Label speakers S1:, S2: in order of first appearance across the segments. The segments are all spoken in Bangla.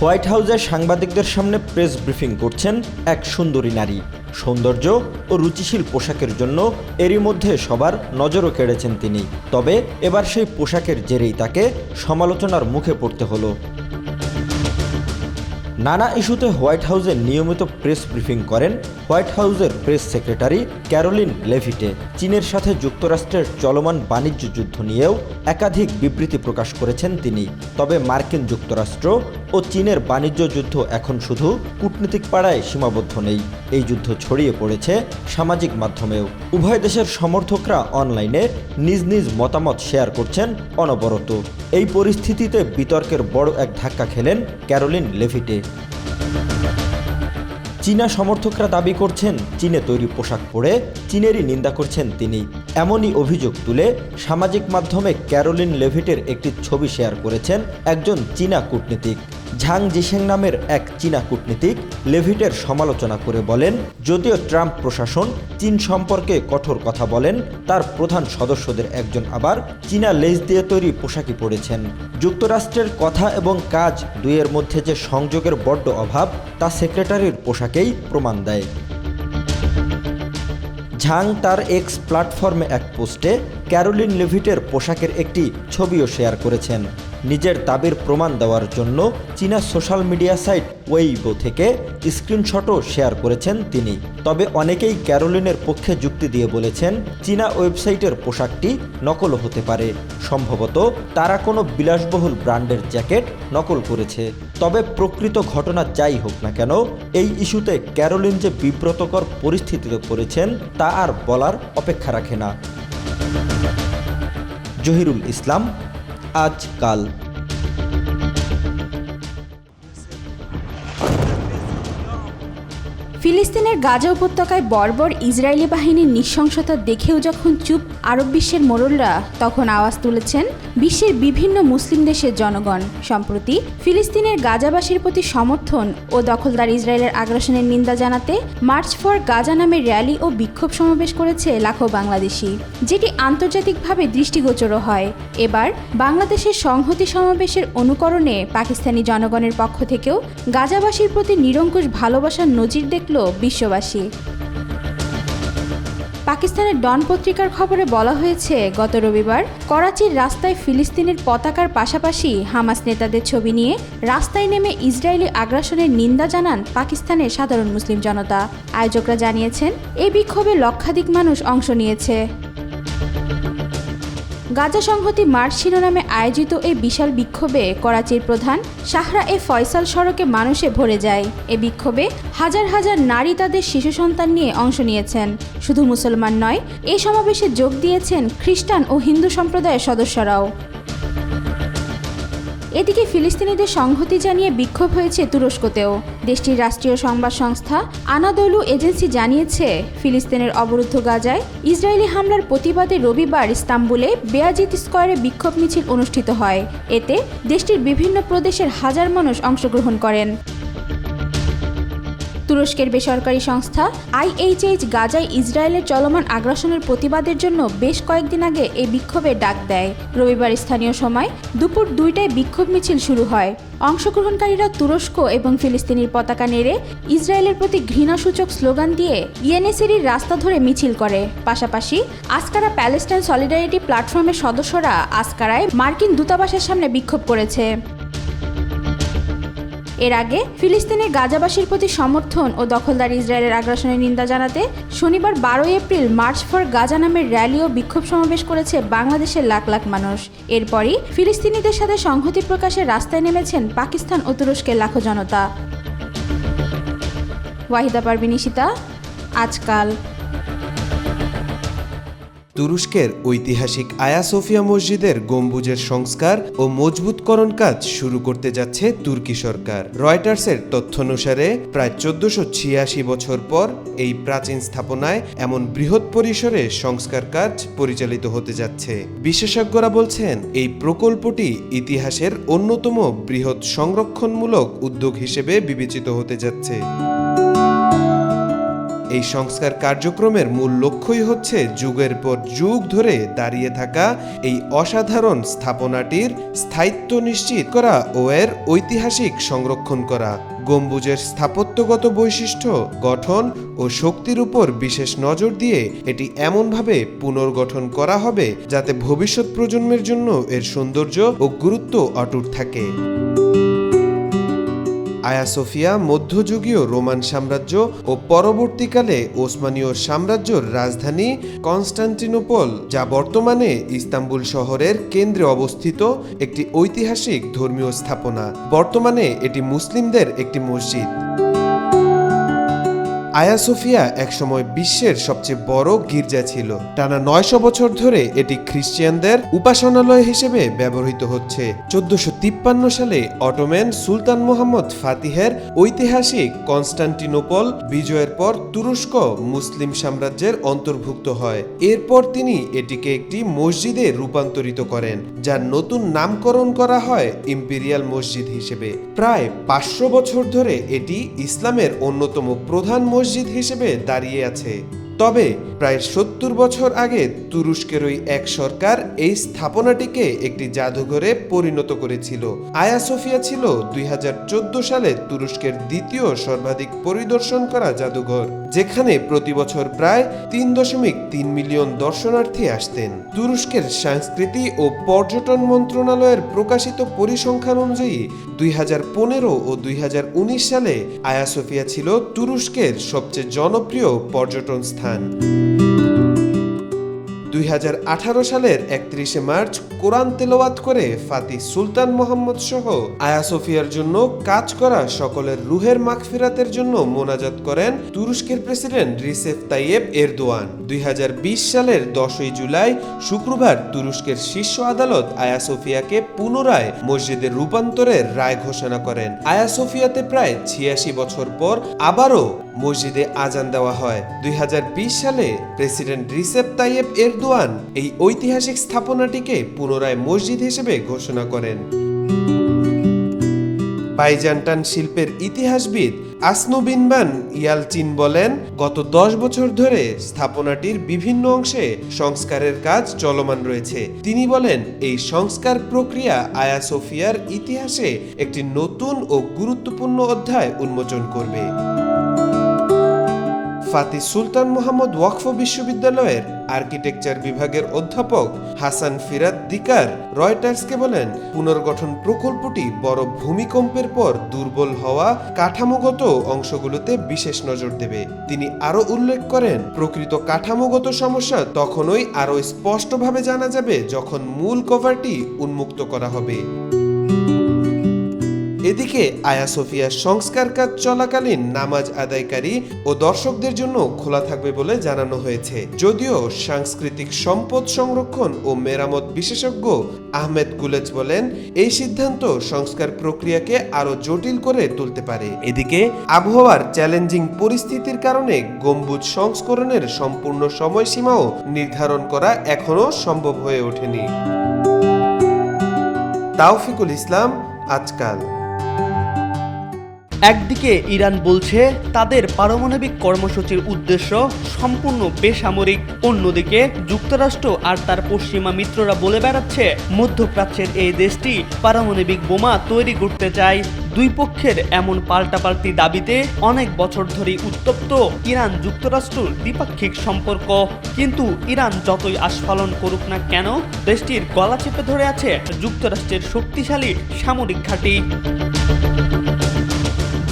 S1: হোয়াইট হাউসে সাংবাদিকদের সামনে প্রেস ব্রিফিং করছেন এক সুন্দরী নারী। সৌন্দর্য ও রুচিশীল পোশাকের জন্য এরই মধ্যে সবার নজরও কেড়েছেন তিনি। তবে এবার সেই পোশাকের জেরেই তাকে সমালোচনার মুখে পড়তে হলো। নানা ইস্যুতে হোয়াইট হাউসে নিয়মিত প্রেস ব্রিফিং করেন হোয়াইট হাউসের প্রেস সেক্রেটারি ক্যারোলিন লেভিটে। চীনের সাথে যুক্তরাষ্ট্রের চলমান বাণিজ্য যুদ্ধ নিয়েও একাধিক বিবৃতি প্রকাশ করেছেন তিনি। তবে মার্কিন যুক্তরাষ্ট্র ও চীনের বাণিজ্য যুদ্ধ এখন শুধু কূটনীতিক পাড়ায় সীমাবদ্ধ নেই, এই যুদ্ধ ছড়িয়ে পড়েছে সামাজিক মাধ্যমেও। উভয় দেশের সমর্থকরা অনলাইনে নিজ নিজ মতামত শেয়ার করছেন অনবরত। এই পরিস্থিতিতে বিতর্কের বড় এক ধাক্কা খেলেন ক্যারোলিন লেভিটে। চীনা সমর্থকরা দাবি করছেন চীনে তৈরি পোশাক পরে চীনেরই নিন্দা করছেন তিনি। এমনই অভিযোগ তুলে সামাজিক মাধ্যমে ক্যারোলিন লেভিটের একটি ছবি শেয়ার করেছেন একজন চীনা কূটনীতিক। ঝাং জিশেং নামের এক চীনা কূটনীতিক লেভিটের সমালোচনা করে বলেন, যদিও ট্রাম্প প্রশাসন চীন সম্পর্কে কঠোর কথা বলেন, তার প্রধান সদস্যদের একজন আবার চীনা লেজ দিয়ে তৈরি পোশাকই পরেছেন। যুক্তরাষ্ট্রের কথা এবং কাজ দুইয়ের মধ্যে যে সংযোগের বড্ড অভাব তা সেক্রেটারির পোশাকেই প্রমাণ দেয়। ঝাং তার এক্স প্ল্যাটফর্মে এক পোস্টে ক্যারোলিন লেভিটের পোশাকের একটি ছবিও শেয়ার করেছেন। নিজের দাবির প্রমাণ দেওয়ার জন্য চীনা সোশ্যাল মিডিয়া সাইট ওয়েইবো থেকে স্ক্রিনশটও শেয়ার করেছেন তিনি। তবে অনেকেই ক্যারোলিনের পক্ষে যুক্তি দিয়ে বলেছেন, চীনা ওয়েবসাইটের পোশাকটি নকলও হতে পারে, সম্ভবত তারা কোনো বিলাসবহুল ব্র্যান্ডের জ্যাকেট নকল করেছে। তবে প্রকৃত ঘটনা যাই হোক না কেন, এই ইস্যুতে ক্যারোলিন যে বিব্রতকর পরিস্থিতিতে পড়েছেন তা আর বলার অপেক্ষা রাখে না। জহিরুল ইসলাম, আজকাল।
S2: ফিলিস্তিনের গাজা উপত্যকায় বর্বর ইসরায়েলি বাহিনীর নৃশংসতা দেখেও যখন চুপ আরব বিশ্বের মোড়লরা, তখন আওয়াজ তুলেছেন বিশ্বের বিভিন্ন মুসলিম দেশের জনগণ। সম্প্রতি ফিলিস্তিনের গাজাবাসীর প্রতি সমর্থন ও দখলদার ইসরায়েলের আগ্রাসনের নিন্দা জানাতে মার্চ ফর গাজা নামে র্যালি ও বিক্ষোভ সমাবেশ করেছে লাখো বাংলাদেশি, যেটি আন্তর্জাতিকভাবে দৃষ্টিগোচরও হয়। এবার বাংলাদেশের সংহতি সমাবেশের অনুকরণে পাকিস্তানি জনগণের পক্ষ থেকেও গাজাবাসীর প্রতি নিরঙ্কুশ ভালোবাসার নজির দেখল বিশ্ববাসী। পাকিস্তানের ডন পত্রিকার খবরে বলা হয়েছে, গত রবিবার করাচির রাস্তায় ফিলিস্তিনের পতাকার পাশাপাশি হামাস নেতাদের ছবি নিয়ে রাস্তায় নেমে ইসরায়েলি আগ্রাসনের নিন্দা জানান পাকিস্তানের সাধারণ মুসলিম জনতা। আয়োজকরা জানিয়েছেন, এই বিক্ষোভে লক্ষাধিক মানুষ অংশ নিয়েছে। গাজা সংহতি মার্চ শিরোনামে আয়োজিত এই বিশাল বিক্ষোভে করাচির প্রধান শাহরা এ ফয়সাল সড়কে মানুষে ভরে যায়। এ বিক্ষোভে হাজার হাজার নারী তাদের শিশু সন্তান নিয়ে অংশ নিয়েছেন। শুধু মুসলমান নয়, এই সমাবেশে যোগ দিয়েছেন খ্রিস্টান ও হিন্দু সম্প্রদায়ের সদস্যরাও। এদিকে ফিলিস্তিনিদের সংহতি জানিয়ে বিক্ষোভ হয়েছে তুরস্কতেও। দেশটির রাষ্ট্রীয় সংবাদ সংস্থা আনাদলু এজেন্সি জানিয়েছে, ফিলিস্তিনের অবরুদ্ধ গাজায় ইসরায়েলি হামলার প্রতিবাদে রবিবার ইস্তাম্বুলে বেয়াজিত স্কয়ারে বিক্ষোভ মিছিল অনুষ্ঠিত হয়। এতে দেশটির বিভিন্ন প্রদেশের হাজার মানুষ অংশগ্রহণ করেন। তুরস্কের বেসরকারি সংস্থা IHH গাজায় ইসরায়েলের চলমান আগ্রাসনের প্রতিবাদের জন্য বেশ কয়েকদিন আগে এই বিক্ষোভের ডাক দেয়। রবিবার স্থানীয় সময় দুপুর 2টায় বিক্ষোভ মিছিল শুরু হয়। অংশগ্রহণকারীরা তুরস্ক এবং ফিলিস্তিনির পতাকা নেড়ে ইসরায়েলের প্রতি ঘৃণাসূচক স্লোগান দিয়ে ইয়েনেসেরির রাস্তা ধরে মিছিল করে। পাশাপাশি আসকারা প্যালেস্টাইন সলিডারিটি প্ল্যাটফর্মের সদস্যরা আসকারায় মার্কিন দূতাবাসের সামনে বিক্ষোভ করেছে। এর আগে ফিলিস্তিনের গাজাবাসীর প্রতি সমর্থন ও দখলদার ইসরায়েলের আগ্রাসনের নিন্দা জানাতে শনিবার 12 এপ্রিল মার্চ ফর গাজা নামের র্যালি ও বিক্ষোভ সমাবেশ করেছে বাংলাদেশের লাখ লাখ মানুষ। এরপরই ফিলিস্তিনিদের সাথে সংহতি প্রকাশের রাস্তায় নেমেছেন পাকিস্তান ও তুরস্কের লাখো জনতা। ওয়াহিদা পারভিন ঈশিতা, আজকাল।
S3: তুরস্কের ঐতিহাসিক আয়া সোফিয়া মসজিদের গম্বুজের সংস্কার ও মজবুতকরণ কাজ শুরু করতে যাচ্ছে তুর্কি সরকার। রয়টার্সের তথ্য অনুসারে প্রায় 1486 বছর পর এই প্রাচীন স্থাপনায় এমন বৃহৎ পরিসরে সংস্কার কাজ পরিচালিত হতে যাচ্ছে। বিশেষজ্ঞরা বলছেন, এই প্রকল্পটি ইতিহাসের অন্যতম বৃহৎ সংরক্ষণমূলক উদ্যোগ হিসেবে বিবেচিত হতে যাচ্ছে। এই সংস্কার কার্যক্রমের মূল লক্ষ্যই হচ্ছে যুগের পর যুগ ধরে দাঁড়িয়ে থাকা এই অসাধারণ স্থাপনাটির স্থায়িত্ব নিশ্চিত করা ও এর ঐতিহাসিক সংরক্ষণ করা। গম্বুজের স্থাপত্যগত বৈশিষ্ট্য, গঠন ও শক্তির উপর বিশেষ নজর দিয়ে এটি এমনভাবে পুনর্গঠন করা হবে যাতে ভবিষ্যৎ প্রজন্মের জন্য এর সৌন্দর্য ও গুরুত্ব অটুট থাকে। আয়া সোফিয়া মধ্যযুগীয় রোমান সাম্রাজ্য ও পরবর্তীকালে ওসমানীয় সাম্রাজ্যের রাজধানী কনস্টান্টিনোপল, যা বর্তমানে ইস্তাম্বুল শহরের কেন্দ্রে অবস্থিত একটি ঐতিহাসিক ধর্মীয় স্থাপনা। বর্তমানে এটি মুসলিমদের একটি মসজিদ। আয়া সোফিয়া একসময় বিশ্বের সবচেয়ে বড় গির্জা ছিল। টানা 900 বছর ধরে এটি খ্রিস্টানদের উপাসনালয় হিসেবে ব্যবহৃত হচ্ছে। 1453 সালে অটোমান সুলতান মোহাম্মদ ফাতিহের ঐতিহাসিক কনস্টান্টিনোপল বিজয়ের পর তুরস্ক মুসলিম সাম্রাজ্যের অন্তর্ভুক্ত হয়। এরপর তিনি এটিকে একটি মসজিদে রূপান্তরিত করেন, যার নতুন নামকরণ করা হয় ইম্পেরিয়াল মসজিদ হিসেবে। প্রায় 500 বছর ধরে এটি ইসলামের অন্যতম প্রধান মসজিদ হিসেবে দাঁড়িয়ে আছে। তবে প্রায় 70 বছর আগে তুরস্কের ওই এক সরকার এই স্থাপনাটিকে একটি জাদুঘরে পরিণত করেছিল। আয়া সোফিয়া ছিল 2014 সালে তুরস্কের দ্বিতীয় সর্বাধিক পরিদর্শন করা জাদুঘর, যেখানে প্রতি বছর প্রায় 3.3 মিলিয়ন দর্শনার্থী আসতেন। তুরস্কের সংস্কৃতি ও পর্যটন মন্ত্রণালয়ের প্রকাশিত পরিসংখ্যান অনুযায়ী 2015 ও 2019 সালে আয়া সোফিয়া ছিল তুরস্কের সবচেয়ে জনপ্রিয় পর্যটন স্থান। 2018 সালের 31 মার্চ কোরআন তেলাওয়াত করে ফাতিহ সুলতান মোহাম্মদ সহ আয়া সোফিয়ার জন্য কাজ করা সকলের রুহের মাগফিরাতের জন্য মোনাজাত করেন তুরস্কের প্রেসিডেন্ট রিসেপ তাইয়েব এরদোয়ান। 2020 সালের 10 জুলাই শুক্রবার তুরস্কের শীর্ষ আদালত আয়া সোফিয়াকে পুনরায় মসজিদে রূপান্তরের রায় ঘোষণা করেন। আয়া সোফিয়াতে প্রায় 86 বছর পর আবারও মসজিদে আজান দেওয়া হয়। 2020 সালে প্রেসিডেন্ট রিসেপ তাইয়েব এরদোয়ান এই ঐতিহাসিক স্থাপনাটিকে পুনরায় মসজিদ হিসেবে ঘোষণা করেন। বাইজান্টাইন শিল্পের ইতিহাসবিদ আসনু বিনবান ইয়ালচিন বলেন, গত 10 বছর ধরে স্থাপনাটির বিভিন্ন অংশে সংস্কারের কাজ চলমান রয়েছে। তিনি বলেন, এই সংস্কার প্রক্রিয়া আয়া সোফিয়ার ইতিহাসে একটি নতুন ও গুরুত্বপূর্ণ অধ্যায় উন্মোচন করবে। ফাতিহ সুলতান মোহাম্মদ ওয়াকফ বিশ্ববিদ্যালয়ের আর্কিটেকচার বিভাগের অধ্যাপক হাসান ফিরাদ দিকার রয়টার্সকে বলেন, পুনর্গঠন প্রকল্পটি বড় ভূমিকম্পের পর দুর্বল হওয়া কাঠামোগত অংশগুলোতে বিশেষ নজর দেবে। তিনি আরও উল্লেখ করেন, প্রকৃত কাঠামোগত সমস্যা তখনই আরও স্পষ্টভাবে জানা যাবে যখন মূল কভারটি উন্মুক্ত করা হবে। এদিকে আয়া সোফিয়ার সংস্কার কাজ চলাকালীন নামাজ আদায়কারী ও দর্শকদের জন্য খোলা থাকবে বলে জানানো হয়েছে। যদিও সাংস্কৃতিক সম্পদ সংরক্ষণ ও মেরামত বিশেষজ্ঞ আহমেদ গুলেজ বলেন, এই সিদ্ধান্ত সংস্কার প্রক্রিয়াকে আরো জটিল করে তুলতে পারে। এদিকে আবহাওয়ার চ্যালেঞ্জিং পরিস্থিতির কারণে গম্বুজ সংস্করণের সম্পূর্ণ সময়সীমাও নির্ধারণ করা এখনো সম্ভব হয়ে ওঠেনি। তাওফিকুল ইসলাম, আজকাল।
S4: একদিকে ইরান বলছে তাদের পারমাণবিক কর্মসূচির উদ্দেশ্য সম্পূর্ণ বেসামরিক, অন্যদিকে যুক্তরাষ্ট্র আর তার পশ্চিমা মিত্ররা বলে বেড়াচ্ছে মধ্যপ্রাচ্যের এই দেশটি পারমাণবিক বোমা তৈরি করতে চায়। দুই পক্ষের এমন পাল্টাপাল্টি দাবিতে অনেক বছর ধরেই উত্তপ্ত ইরান যুক্তরাষ্ট্র দ্বিপাক্ষিক সম্পর্ক। কিন্তু ইরান যতই আস্ফালন করুক না কেন, দেশটির গলা চেপে ধরে আছে যুক্তরাষ্ট্রের শক্তিশালী সামরিক ঘাঁটি।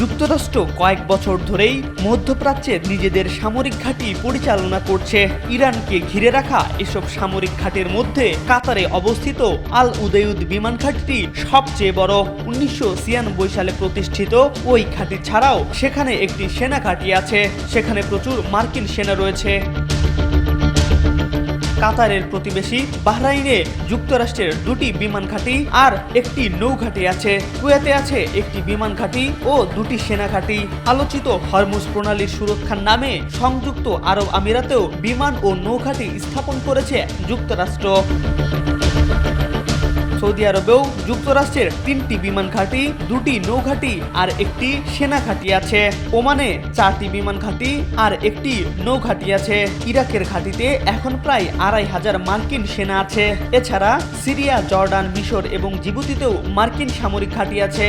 S4: যুক্তরাষ্ট্র কয়েক বছর ধরেই মধ্যপ্রাচ্যের নিজেদের সামরিক ঘাঁটি পরিচালনা করছে। ইরানকে ঘিরে রাখা এসব সামরিক ঘাঁটির মধ্যে কাতারে অবস্থিত আল উদেয়ুদ বিমান ঘাঁটিটি সবচেয়ে বড়। 1996 সালে প্রতিষ্ঠিত ওই ঘাঁটি ছাড়াও সেখানে একটি সেনা ঘাঁটি আছে, সেখানে প্রচুর মার্কিন সেনা রয়েছে। কাতারের প্রতিবেশী বাহরাইনে যুক্তরাষ্ট্রের 2টি বিমান ঘাঁটি আর একটি নৌঘাঁটি আছে। কুয়েতে আছে একটি বিমান ঘাঁটি ও 2টি সেনা ঘাঁটি। আলোচিত হরমুজ প্রণালীর সুরক্ষার নামে সংযুক্ত আরব আমিরাতেও বিমান ও নৌঘাঁটি স্থাপন করেছে যুক্তরাষ্ট্র। সৌদি আরবেও যুক্তরাষ্ট্রের 3টি বিমান ঘাঁটি, 2টি নৌঘাঁটি আর একটি সেনা ঘাঁটি আছে। ওমানে 4টি বিমান ঘাঁটি আর একটি নৌঘাঁটি আছে। ইরাকের ঘাঁটিতে এখন প্রায় 2500 মার্কিন সেনা আছে। এছাড়া সিরিয়া, জর্ডান, মিশর এবং জিবুতিতেও মার্কিন সামরিক ঘাঁটি আছে।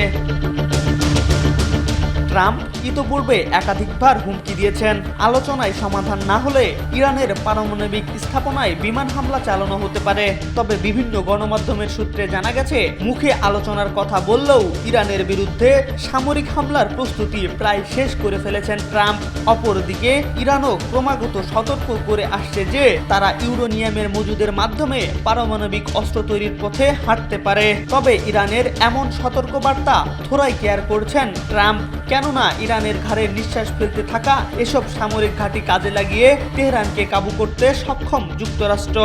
S4: ট্রাম্প ইতোপূর্বে একাধিকবার হুমকি দিয়েছেন, আলোচনায় সমাধান না হলে ইরানের পারমাণবিক স্থাপনায় বিমান হামলা চালানো হতে পারে। তবে বিভিন্ন গণমাধ্যমের সূত্রে জানা গেছে, মুখে আলোচনার কথা বললেও ইরানের বিরুদ্ধে সামরিক হামলার প্রস্তুতি প্রায় শেষ করে ফেলেছেন ট্রাম্প। অপরদিকে ইরানও ক্রমাগত সতর্ক করে আসছে যে তারা ইউরেনিয়ামের মজুদের মাধ্যমে পারমাণবিক অস্ত্র তৈরির পথে হাঁটতে পারে। তবে ইরানের এমন সতর্কবার্তা থোড়াই কেয়ার করছেন ট্রাম্প, কেননা ইরানের ঘাড়ে নিঃশ্বাস ফেলতে থাকা এসব সামরিক ঘাঁটি কাজে লাগিয়ে তেহরানকে কাবু করতে সক্ষম যুক্তরাষ্ট্র।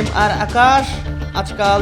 S4: MR আকাশ, আজকাল।